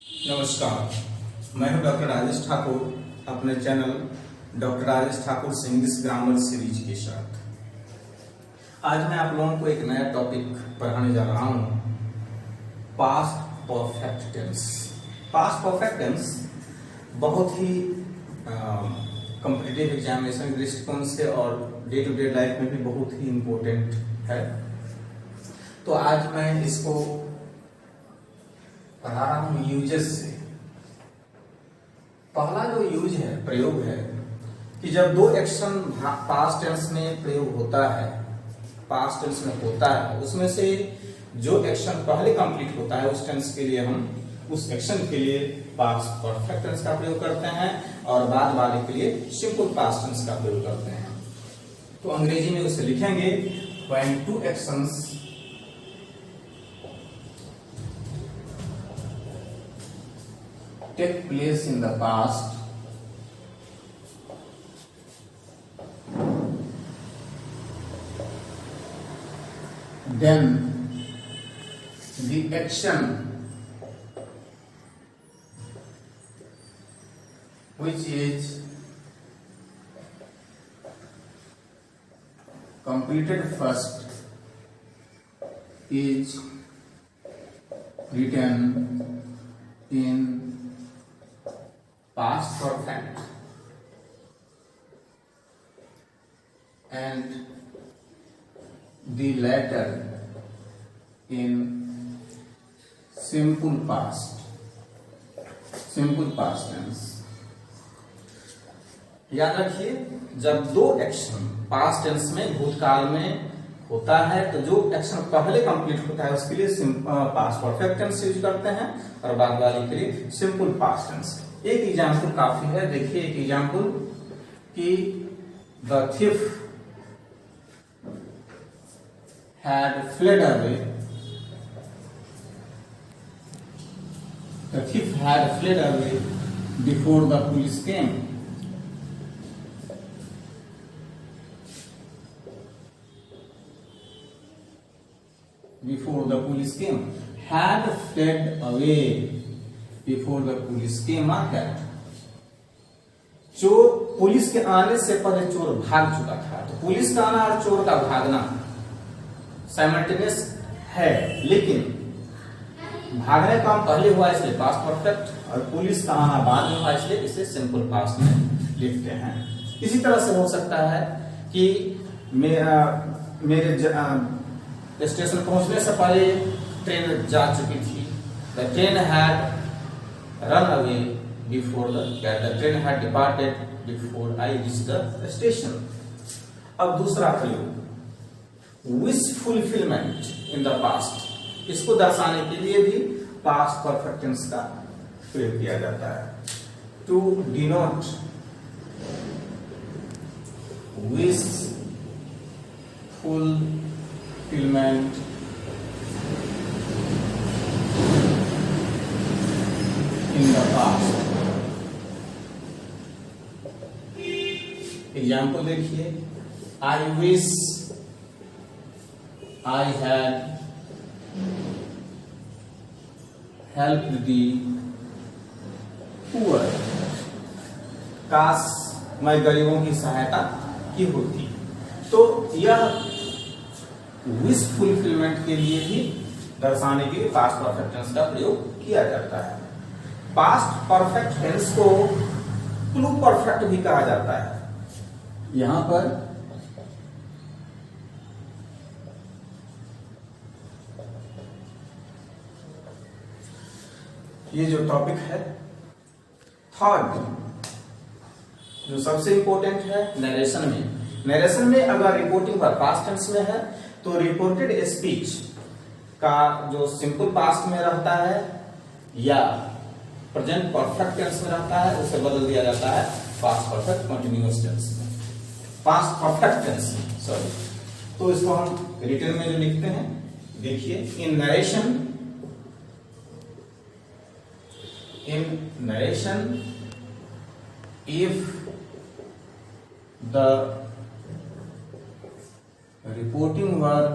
नमस्कार, मैं हूं डॉक्टर राजेश ठाकुर अपने channel doctor Rajesh Thakur English grammar series के साथ। आज मैं आप लोगों को एक नया टॉपिक पढ़ाने जा रहा हूं, past perfect tense. Past perfect tense बहुत ही कॉम्पिटिटिव एग्जामिनेशन के दृष्टिकोण से और डे टू डे लाइफ में भी बहुत ही इम्पोर्टेंट है। तो आज मैं इसको पढ़ा रहा हूं यूजेस से। पहला जो यूज है, प्रयोग है, कि जब दो एक्शन पास्ट टेंस में प्रयोग होता है, पास्ट टेंस में होता है, उसमें से जो एक्शन पहले कंप्लीट होता है उस टेंस के लिए हम उस एक्शन के लिए पास्ट परफेक्ट टेंस का प्रयोग करते हैं और बाद वाले के लिए सिंपल पास्ट टेंस का प्रयोग करते हैं। तो अंग्रेजी में उसे लिखेंगे when two actions take place in the past, then the action which is completed first is written in past perfect and the latter in simple past tense। याद रखिए, जब दो एक्शन पास्ट टेंस में भूतकाल में होता है तो जो एक्शन पहले कंप्लीट होता है उसके लिए पास्ट परफेक्ट टेंस यूज करते हैं और बाद वाले के लिए सिंपल पास्ट टेंस। एक एग्जाम्पल काफी है, देखिए एक एग्जाम्पल कि the thief had fled away, the thief had fled away before the police came। Before the police came, had fled away before the police came। Market चोर police के आने से पहले चोर भाग चुका था। तो पुलिस का आना और चोर का भागना साइमल्टेनियस है, लेकिन भागने का पहले हुआ इसलिए पास्ट परफेक्ट और पुलिस का आना बाद में हुआ इसलिए इसे सिंपल पास्ट में लिखते हैं। इसी तरह से हो सकता है कि मेरे स्टेशन पहुंचने से पहले ट्रेन जा चुकी थी। The train had run away before the train had departed before I reach the station. अब दूसरा प्रयोग, wish fulfilment in the past, इसको दर्शाने के लिए भी पास्ट परफेक्ट टेंस का प्रयोग किया जाता है। To denote wish fulfilment in the past. Example देखिए, I wish I had helped the poor, काश मैं गरीबों की सहायता की होती। तो यह विश फुलफिलमेंट के लिए भी दर्शाने के लिए पास्ट परफेक्ट टेंस का प्रयोग किया जाता है। पास्ट परफेक्ट टेंस को प्लू परफेक्ट भी कहा जाता है। यहां पर ये जो टॉपिक है, थर्ड जो सबसे इंपॉर्टेंट है, नरेशन में। नरेशन में अगर रिपोर्टिंग पर पास्ट टेंस में है तो रिपोर्टेड स्पीच का जो सिंपल पास्ट में रहता है या प्रेजेंट परफेक्ट टेंस में रहता है उसे बदल दिया जाता है पास्ट परफेक्ट कंटिन्यूअस टेंस में, पास्ट परफेक्ट टेंस में, सॉरी। तो इसको हम रिटन में जो लिखते हैं, देखिए, इन narration if the reporting verb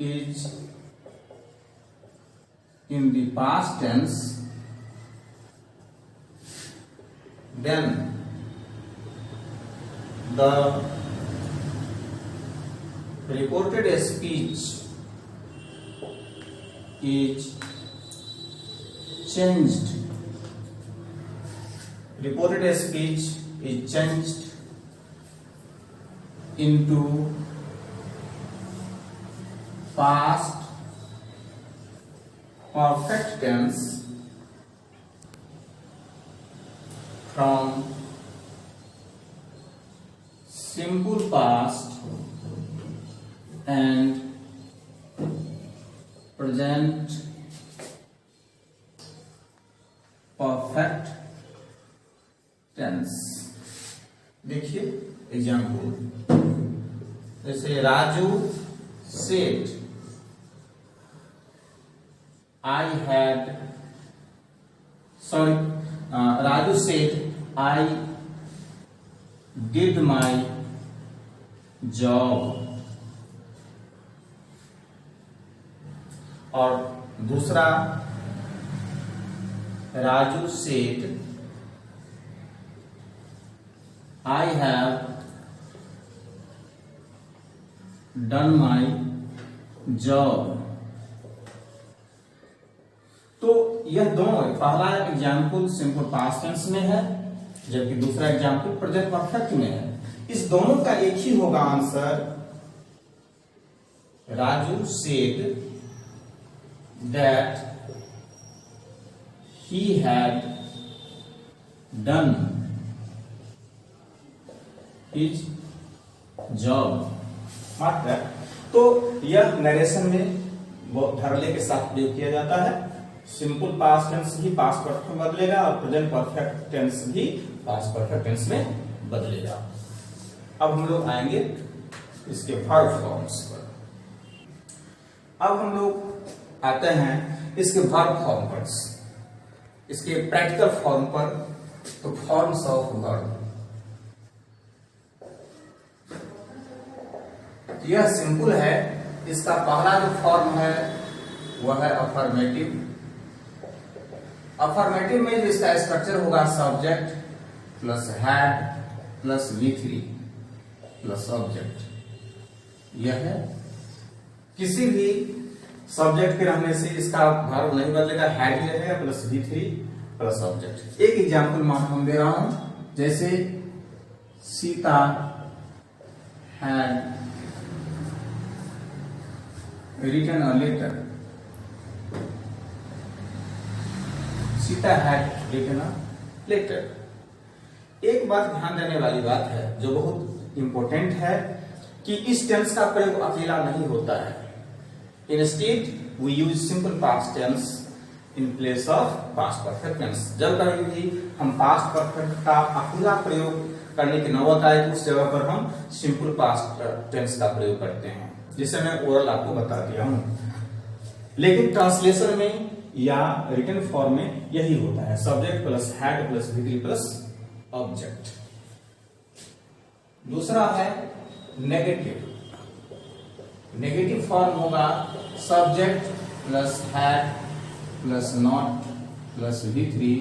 is in the past tense, then the reported speech is changed. Reported speech is changed into past perfect tense from simple past and present perfect tense। देखिए example, जैसे Raju said I had, sorry, Raju said I did my job। और दूसरा, Raju said I have done my job। तो यह दोनों, पहला example simple past tense में है जबकि दूसरा एग्जाम्पल प्रेजेंट परफेक्ट में है। इस दोनों का एक ही होगा answer. Raju said that he had done his job. मात्र तो यह नरेशन में वो धरले के साथ प्रयोग किया जाता है। सिंपल पास्ट टेंस भी पास्ट परफेक्ट में बदलेगा और प्रेजेंट परफेक्ट टेंस भी पास्ट परफेक्ट टेंस में बदलेगा। अब हम लोग आएंगे इसके वर्ब फॉर्म्स पर। अब हम लोग आते हैं इसके वर्ब फॉर्म पर, इसके प्रैक्टिकल फॉर्म पर। तो फॉर्म्स ऑफ वर्ब, यह सिंपल है। इसका पहला जो फॉर्म है वह है अफर्मेटिव। अफर्मेटिव में जो इसका स्ट्रक्चर होगा subject plus had plus V3 plus object. यह है, किसी भी सब्जेक्ट के रहने से इसका वर्ब नहीं बदलेगा, हैड ही रहेगा प्लस V3 प्लस ऑब्जेक्ट। एक एग्जांपल मैं दे रहा हूं, जैसे Sita had written a letter। Sita had written a letter। एक बात ध्यान देने वाली बात है जो बहुत इंपॉर्टेंट है कि इस टेंस का प्रयोग अकेला नहीं होता है। Instead we use simple past tense in place of past perfect tense. जब कभी भी हम पास्ट परफेक्ट का अकेला प्रयोग करने की नौबत आए तो उस जगह पर हम सिंपल पास्ट टेंस का प्रयोग करते हैं, जिसे मैं ओरल आपको बता दिया हूं। लेकिन ट्रांसलेशन में या रिटन फॉर्म में यही होता है, subject plus had plus V3 plus object. दूसरा है नेगेटिव। नेगेटिव फॉर्म होगा subject plus had plus not plus V3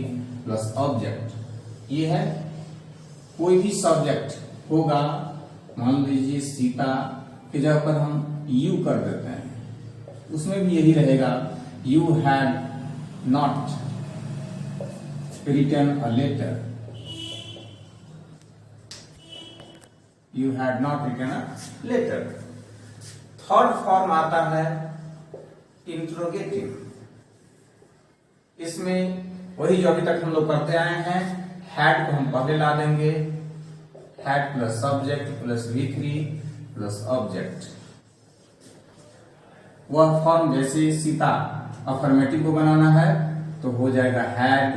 plus object. ये है, कोई भी सब्जेक्ट होगा, मान लीजिए सीता की जगह पर हम यू कर देते हैं, उसमें भी यही रहेगा, you had not written a letter. You had not written a letter. Third form आता है इंट्रोगेटिव। इसमें वही जो अभी तक हम लोग करते आए हैं, हैड को हम पहले ला देंगे, had plus subject plus V3 plus object. वह फॉर्म जैसे सीता अफर्मेटिव को बनाना है तो हो जाएगा had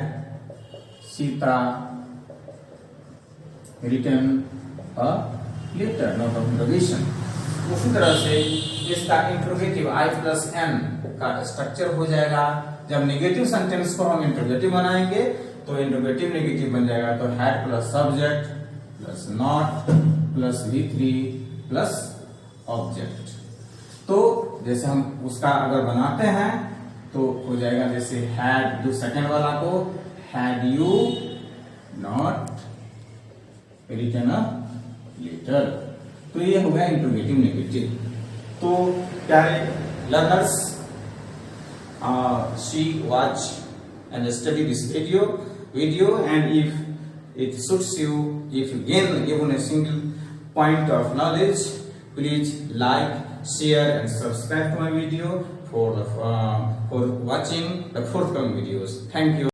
Sita written a letter not of interrogation. उसी तरह से इसका इंट्रोगेटिव I प्लस N का स्ट्रक्चर हो जाएगा। जब नेगेटिव सेंटेंस को हम इंट्रोगेटिव बनाएंगे तो इंट्रोगेटिव नेगेटिव बन जाएगा, तो had plus subject plus not plus V3 plus object. तो जैसे हम उसका अगर बनाते हैं तो हो जाएगा जैसे हैड, जो सेकंड वाला को had you not written a letter, तो ये हो गया इंट्रोगेटिव नेगेटिव। तो प्यारे learners, see watch and study this video, and if it suits you, if you gain even a single point of knowledge, please like, share and subscribe to my video for watching the forthcoming videos. Thank you.